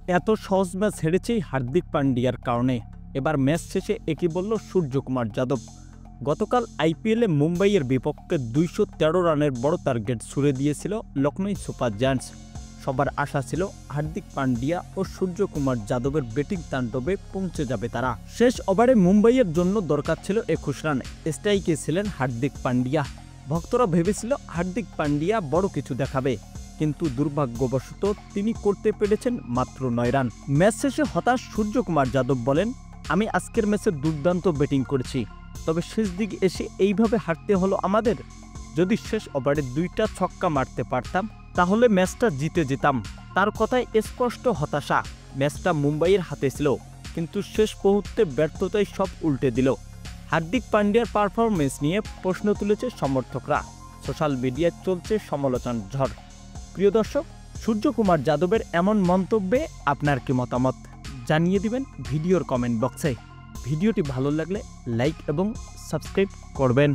এত সহজ ম্যাচ হেরেছেই হার্দিক পান্ডিয়ার কারণে। এবার ম্যাচ শেষে একই বলল সূর্যকুমার যাদব। গতকাল আইপিএলে মুম্বাইয়ের বিপক্ষে 213 রানের বড় টার্গেট ছুড়ে দিয়েছিল লখনৌ সুপার জায়ান্টস। সবার আশা ছিল হার্দিক পান্ডিয়া ও সূর্যকুমার যাদবের ব্যাটিং তাণ্ডবে পৌঁছে যাবে তারা। শেষ ওভারে মুম্বাইয়ের জন্য দরকার ছিল 21 রান। স্ট্রাইকে ছিলেন হার্দিক পান্ডিয়া। ভক্তরা ভেবেছিল হার্দিক পান্ডিয়া বড় কিছু দেখাবে, কিন্তু দুর্ভাগ্যবশত তিনি করতে পেরেছেন মাত্র 9 রান। ম্যাচ শেষে হতাশ সূর্যকুমার যাদব বলেন, আমি আজকের ম্যাচে দুর্দান্ত ব্যাটিং করেছি, তবে শেষ দিকে এসে এইভাবে হারতে হলো আমাদের। যদি শেষ ওভারে 2টা ছক্কা মারতে পারতাম তাহলে ম্যাচটা জিতে যেতাম। তার কথায় স্পষ্ট হতাশা। ম্যাচটা মুম্বাইয়ের হাতে ছিল, কিন্তু শেষ মুহূর্তে ব্যর্থতায় সব উল্টে দিল। হার্দিক পান্ডিয়ার পারফরমেন্স নিয়ে প্রশ্ন তুলেছে সমর্থকরা। সোশ্যাল মিডিয়ায় চলছে সমালোচনার ঝড়। প্রিয় দর্শক, সূর্যকুমার যাদবের এমন মন্তব্যে আপনার কি মতামত জানিয়ে দিবেন ভিডিওর কমেন্ট বক্সে। ভিডিওটি ভালো লাগলে লাইক এবং সাবস্ক্রাইব করবেন।